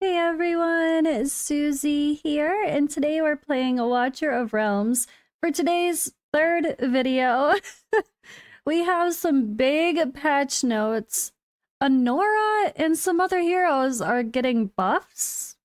Hey everyone, it's Suzi here, and today we're playing a Watcher of Realms. For today's third video, we have some big patch notes. Anora and some other heroes are getting buffs.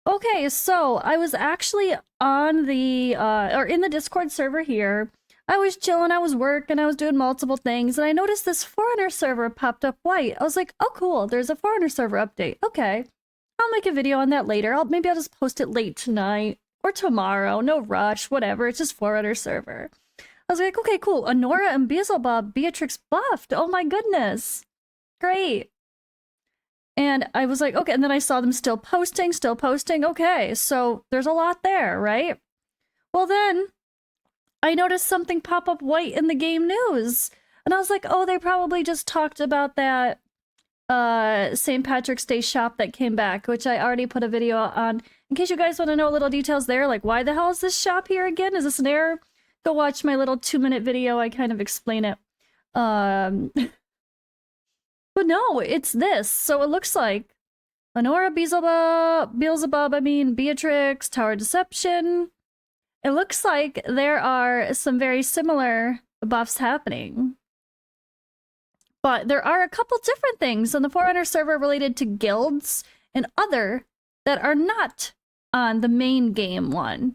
Okay, so I was actually on the, or in the Discord server here. I was chilling, I was working, I was doing multiple things, and I noticed this Forerunner server popped up white. I was like, oh cool, there's a Forerunner server update. Okay, I'll make a video on that later. Maybe I'll just post it late tonight or tomorrow. No rush, whatever. It's just Forerunner server. I was like, okay, cool. Anora and Beelzebub Beatrix buffed. Oh my goodness. Great. And I was like, okay, and then I saw them still posting. Okay, so there's a lot there, right? Well, then I noticed something pop up white in the game news. And I was like, oh, they probably just talked about that St. Patrick's Day shop that came back, which I already put a video on. In case you guys want to know little details there, like why the hell is this shop here again? Is this an error? Go watch my little 2-minute video. I kind of explain it. But no, it's this. So it looks like Anora, Beelzebub, Beatrix, Tower Deception. It looks like there are some very similar buffs happening. But there are a couple different things on the Forerunner server related to guilds and other that are not on the main game one.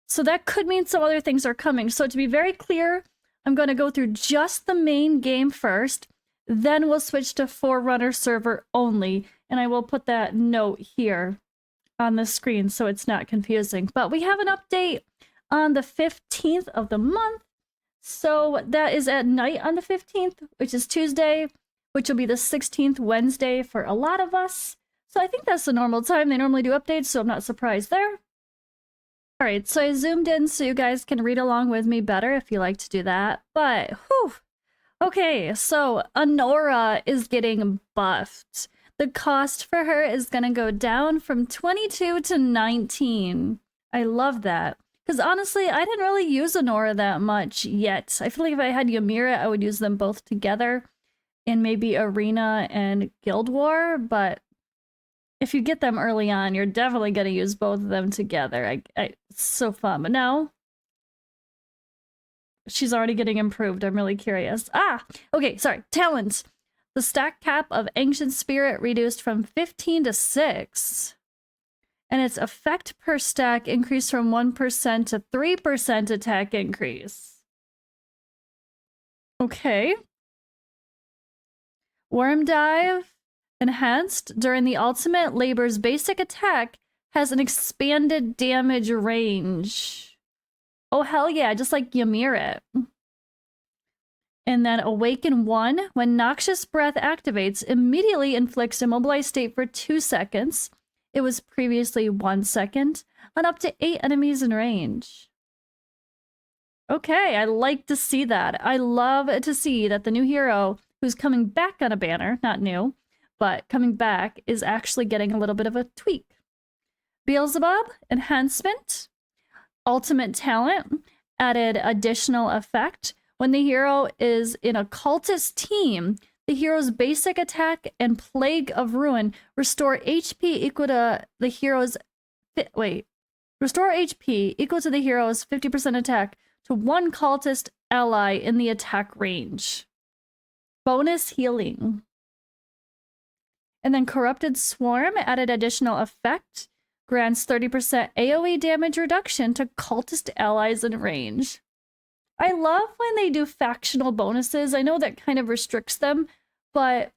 So that could mean some other things are coming. So to be very clear, I'm going to go through just the main game first. Then we'll switch to Forerunner server only, and I will put that note here on the screen so it's not confusing. But we have an update on the 15th of the month, so that is at night on the 15th, which is Tuesday, which will be the 16th Wednesday for a lot of us. So I think that's the normal time they normally do updates, so I'm not surprised there. Alright, so I zoomed in so you guys can read along with me better if you like to do that. But, whew! Okay, so Anora is getting buffed. The cost for her is gonna go down from 22 to 19. I love that. Because honestly, I didn't really use Anora that much yet. I feel like if I had Ymira, I would use them both together in maybe Arena and Guild War, but if you get them early on, you're definitely gonna use both of them together. It's so fun, but no. She's already getting improved. I'm really curious. Okay, sorry. Talents. The stack cap of Ancient Spirit reduced from 15 to 6. And its effect per stack increased from 1% to 3% attack increase. Okay. Worm Dive. Enhanced. During the ultimate, Labor's basic attack has an expanded damage range. Oh, hell yeah, just like Ymir it. And then Awaken 1. When Noxious Breath activates, immediately inflicts immobilized state for 2 seconds. It was previously 1 second, on up to 8 enemies in range. Okay, I like to see that. I love to see that the new hero who's coming back on a banner, not new, but coming back, is actually getting a little bit of a tweak. Beelzebub, Enhancement. Ultimate talent added additional effect. When the hero is in a cultist team, the hero's basic attack and Plague of Ruin restore HP equal to the hero's restore HP equal to the hero's 50% attack to one cultist ally in the attack range. Bonus healing. And then Corrupted Swarm added additional effect. Grants 30% AoE damage reduction to cultist allies in range. I love when they do factional bonuses. I know that kind of restricts them, but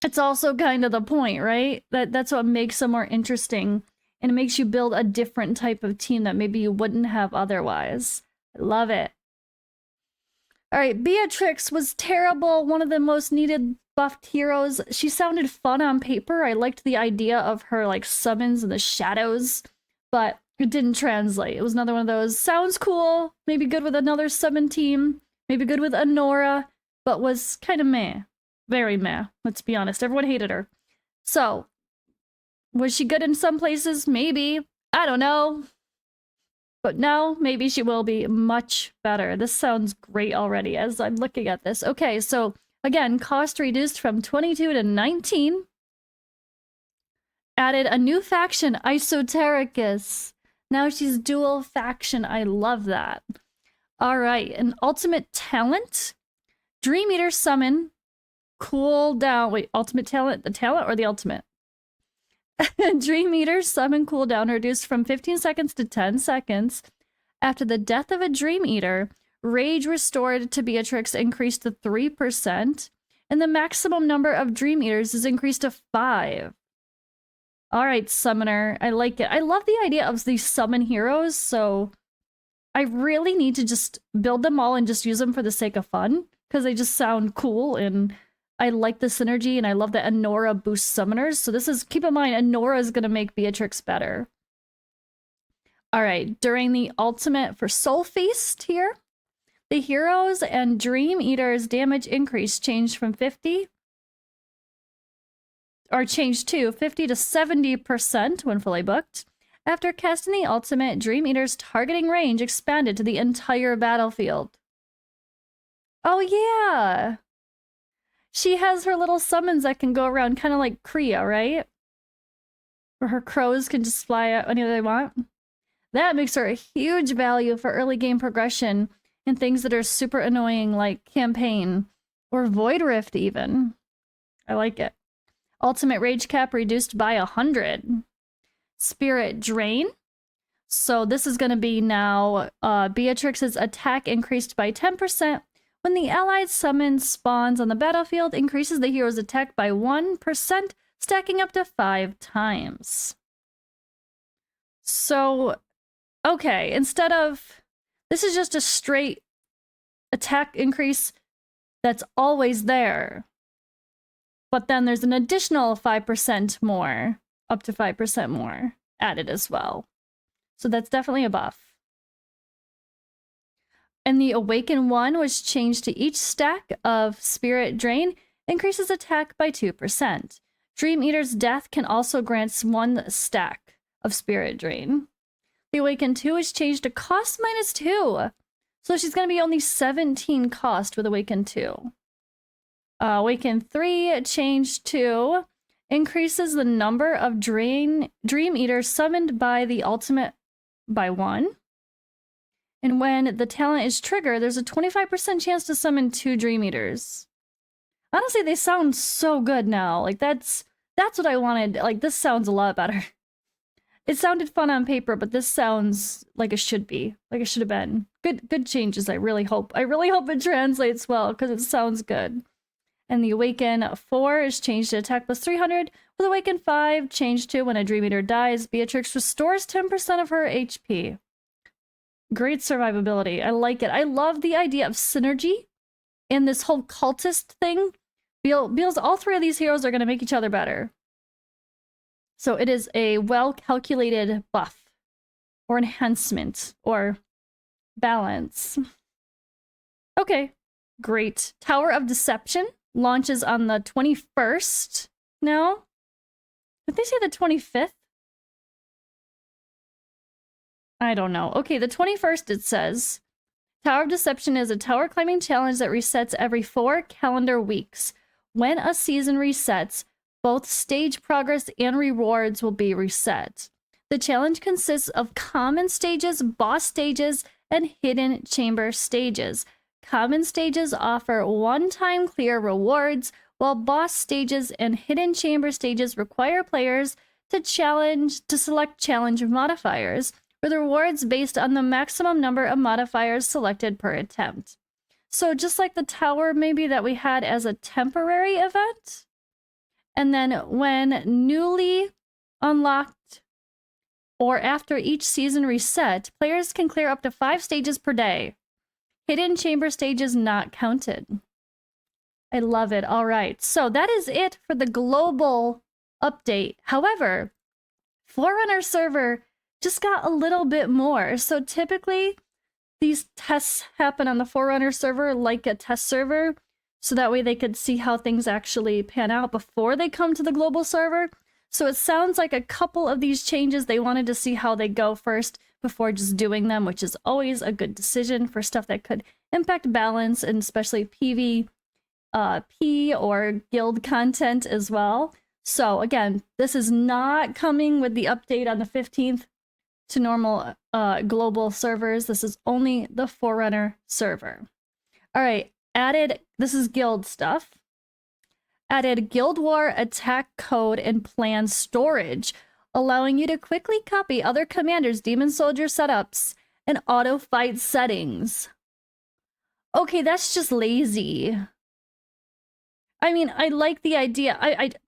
it's also kind of the point, right? That's what makes them more interesting, and it makes you build a different type of team that maybe you wouldn't have otherwise. I love it. All right, Beatrix was terrible. One of the most needed buffed heroes. She sounded fun on paper. I liked the idea of her like summons in the shadows, but it didn't translate. It was another one of those, sounds cool, maybe good with another summon team, maybe good with Anora, but was kind of meh. Very meh, let's be honest. Everyone hated her. So, was she good in some places? Maybe. I don't know. But now maybe she will be much better. This sounds great already as I'm looking at this. Okay, so again, cost reduced from 22 to 19. Added a new faction, Esotericus. Now she's dual faction. I love that. All right, an ultimate talent. Dream Eater summon. Cool down. Wait, ultimate talent? The talent or the ultimate? Dream Eater summon cooldown reduced from 15 seconds to 10 seconds. After the death of a Dream Eater, Rage restored to Beatrix increased to 3%, and the maximum number of Dream Eaters is increased to 5. All right, Summoner. I like it. I love the idea of these summon heroes, so I really need to just build them all and just use them for the sake of fun, because they just sound cool, and I like the synergy, and I love that Anora boosts summoners. So this is, keep in mind, Anora is going to make Beatrix better. All right, during the ultimate for Soul Feast here, the heroes and Dream Eaters damage increase changed from 50 to 70% when fully booked. After casting the ultimate, Dream Eater's targeting range expanded to the entire battlefield. Oh yeah! She has her little summons that can go around, kind of like Kriya, right? Where her crows can just fly out anywhere they want. That makes her a huge value for early game progression and things that are super annoying like Campaign or Void Rift even. I like it. Ultimate Rage Cap reduced by 100. Spirit Drain. So this is going to be now Beatrix's attack increased by 10%. When the allied summon spawns on the battlefield, increases the hero's attack by 1%, stacking up to 5 times. So, okay, instead of... This is just a straight attack increase that's always there. But then there's an additional 5% more, up to 5% more added as well. So that's definitely a buff. And the Awaken 1 was changed to each stack of Spirit Drain, increases attack by 2%. Dream Eater's death can also grant 1 stack of Spirit Drain. The Awaken 2 is changed to cost -2. So she's going to be only 17 cost with Awaken 2. Awaken 3 changed to increases the number of Dream Eaters summoned by the ultimate by 1. And when the talent is triggered, there's a 25% chance to summon 2 Dream Eaters. Honestly, they sound so good now. Like, that's what I wanted. Like, this sounds a lot better. It sounded fun on paper, but this sounds like it should be. Like it should have been. Good changes, I really hope. I really hope it translates well, because it sounds good. And the Awaken 4 is changed to attack plus 300. With Awaken 5 changed to when a Dream Eater dies, Beatrix restores 10% of her HP. Great survivability. I like it. I love the idea of synergy in this whole cultist thing. Beals, all 3 of these heroes are going to make each other better. So it is a well-calculated buff, or enhancement, or balance. Okay, great. Tower of Deception launches on the 21st now. Did they say the 25th? I don't know. Okay, the 21st it says. Tower of Deception is a tower climbing challenge that resets every 4 calendar weeks. When a season resets, both stage progress and rewards will be reset. The challenge consists of common stages, boss stages, and hidden chamber stages. Common stages offer one-time clear rewards, while boss stages and hidden chamber stages require players to select challenge modifiers, with rewards based on the maximum number of modifiers selected per attempt. So just like the tower maybe that we had as a temporary event. And then when newly unlocked or after each season reset, players can clear up to 5 stages per day. Hidden chamber stages not counted. I love it. All right. So that is it for the global update. However, Forerunner server just got a little bit more. So typically these tests happen on the Forerunner server like a test server. So that way they could see how things actually pan out before they come to the global server. So it sounds like a couple of these changes, they wanted to see how they go first before just doing them, which is always a good decision for stuff that could impact balance, and especially PvP or guild content as well. So again, this is not coming with the update on the 15th to normal global servers. This is only the Forerunner server. All right, this is guild stuff. Added Guild War attack code and plan storage, allowing you to quickly copy other commanders' demon soldier setups and auto fight settings. Okay, that's just lazy. I mean, I like the idea.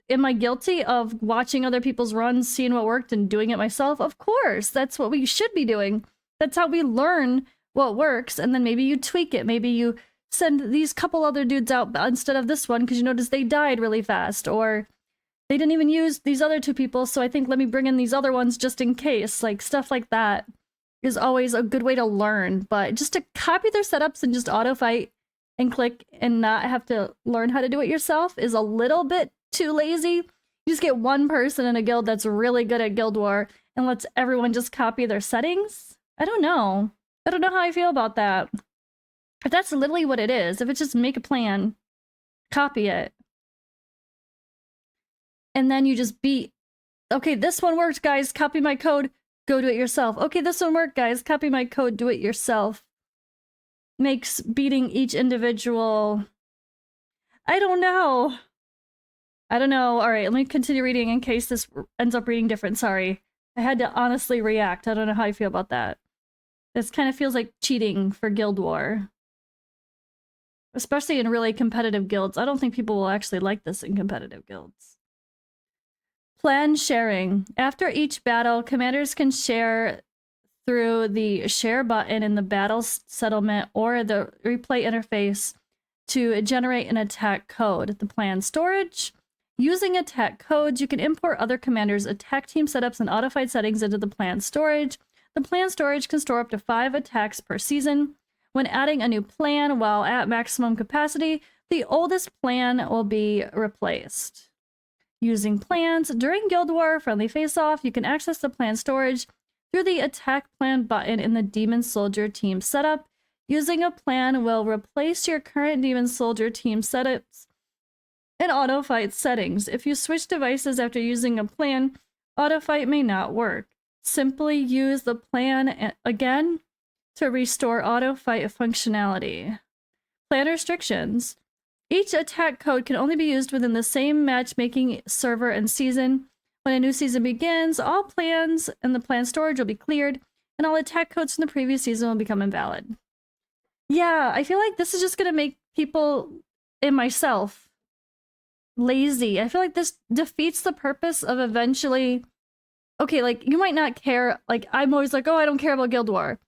Am I guilty of watching other people's runs, seeing what worked, and doing it myself? Of course, that's what we should be doing. That's how we learn what works, and then maybe you tweak it. Maybe you send these couple other dudes out instead of this one because you notice they died really fast, or they didn't even use these other two people, so I think let me bring in these other ones just in case. Like, stuff like that is always a good way to learn, but just to copy their setups and just auto fight and click and not have to learn how to do it yourself is a little bit too lazy. You just get one person in a guild that's really good at Guild War and lets everyone just copy their settings. I don't know. I don't know how I feel about that. If that's literally what it is, if it's just make a plan, copy it, and then you just beat, okay, this one worked, guys, copy my code, go do it yourself. Okay, this one worked, guys, copy my code, do it yourself. Makes beating each individual... I don't know. I don't know. All right, let me continue reading in case this ends up reading different. Sorry. I had to honestly react. I don't know how I feel about that. This kind of feels like cheating for Guild War. Especially in really competitive guilds. I don't think people will actually like this in competitive guilds. Plan sharing. After each battle, commanders can share through the share button in the battle settlement or the replay interface to generate an attack code. The plan storage. Using attack codes, you can import other commanders' attack team setups and auto-fight settings into the plan storage. The plan storage can store up to 5 attacks per season. When adding a new plan while at maximum capacity, the oldest plan will be replaced. Using plans. During Guild War Friendly Face-Off, you can access the plan storage through the Attack Plan button in the Demon Soldier team setup. Using a plan will replace your current Demon Soldier team setups and auto-fight settings. If you switch devices after using a plan, auto-fight may not work. Simply use the plan again to restore auto-fight functionality. Plan restrictions. Each attack code can only be used within the same matchmaking server and season. When a new season begins, all plans and the plan storage will be cleared, and all attack codes from the previous season will become invalid. Yeah, I feel like this is just going to make people, and myself, lazy. I feel like this defeats the purpose of eventually... Okay, like, you might not care. Like, I'm always like, oh, I don't care about Guild War.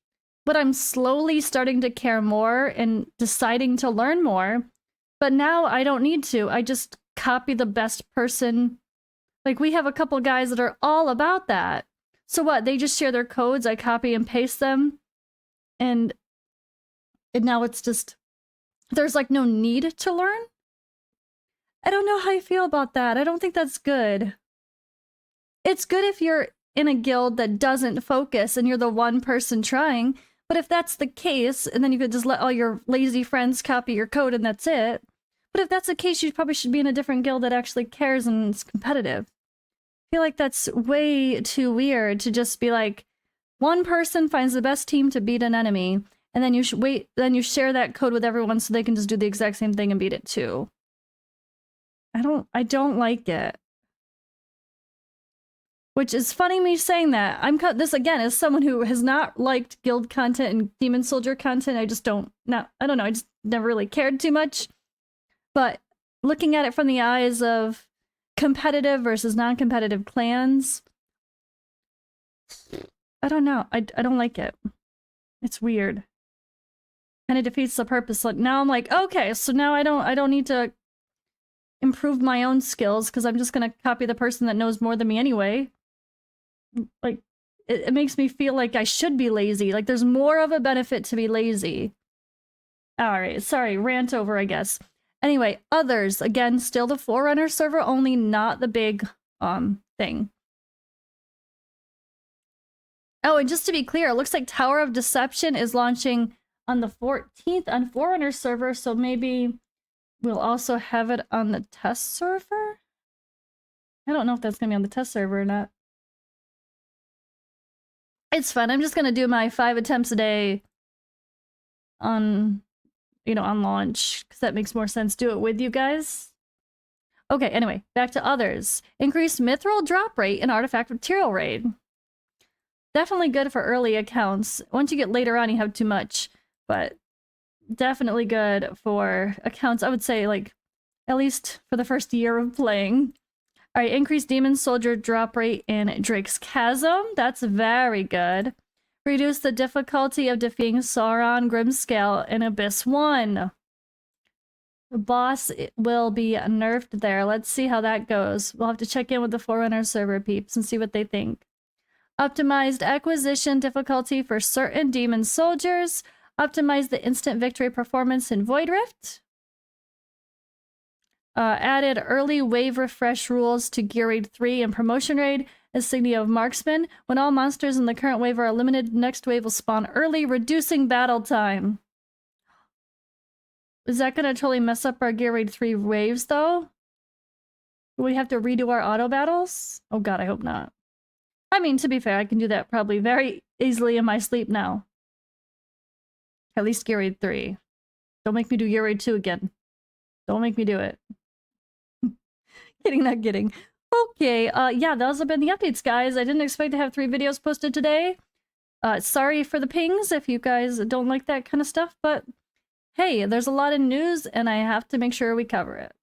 But I'm slowly starting to care more and deciding to learn more. But now I don't need to. I just copy the best person. Like, we have a couple guys that are all about that. So what? They just share their codes. I copy and paste them. And now it's just... There's, like, no need to learn? I don't know how I feel about that. I don't think that's good. It's good if you're in a guild that doesn't focus and you're the one person trying. But if that's the case, and then you could just let all your lazy friends copy your code and that's it. But if that's the case, you probably should be in a different guild that actually cares and is competitive. I feel like that's way too weird to just be like, one person finds the best team to beat an enemy, and then you then you share that code with everyone so they can just do the exact same thing and beat it too. I don't like it. Which is funny me saying that. This again as someone who has not liked guild content and Demon Soldier content. I just don't I don't know, I just never really cared too much. But looking at it from the eyes of competitive versus non-competitive clans, I don't know. I don't like it. It's weird. And it defeats the purpose. Like now I'm like, okay, so now I don't need to improve my own skills because I'm just gonna copy the person that knows more than me anyway. Like, it makes me feel like I should be lazy. Like, there's more of a benefit to be lazy. Alright, sorry, rant over, I guess. Anyway, others. Again, still the Forerunner server only, not the big, thing. Oh, and just to be clear, it looks like Tower of Deception is launching on the 14th on Forerunner server, so maybe we'll also have it on the test server? I don't know if that's gonna be on the test server or not. It's fun. I'm just gonna do my 5 attempts a day on, you know, on launch, because that makes more sense. Do it with you guys. Okay, anyway, back to others. Increased mithril drop rate and artifact material raid. Definitely good for early accounts. Once you get later on, you have too much, but definitely good for accounts, I would say, like, at least for the first year of playing. All right, increased demon soldier drop rate in Drake's Chasm. That's very good. Reduce the difficulty of defeating Sauron, Grimscale, in Abyss 1. The boss will be nerfed there. Let's see how that goes. We'll have to check in with the Forerunner server peeps and see what they think. Optimized acquisition difficulty for certain demon soldiers. Optimize the instant victory performance in Void Rift. Added early wave refresh rules to Gear Raid 3 and Promotion Raid. Insignia of Marksman. When all monsters in the current wave are eliminated, the next wave will spawn early, reducing battle time. Is that gonna totally mess up our Gear Raid 3 waves, though? Do we have to redo our auto battles? Oh god, I hope not. I mean, to be fair, I can do that probably very easily in my sleep now. At least Gear Raid 3. Don't make me do Gear Raid 2 again. Don't make me do it. Kidding, not kidding. Okay, yeah, those have been the updates, guys. I didn't expect to have 3 videos posted today. Sorry for the pings if you guys don't like that kind of stuff, but hey, there's a lot of news and I have to make sure we cover it.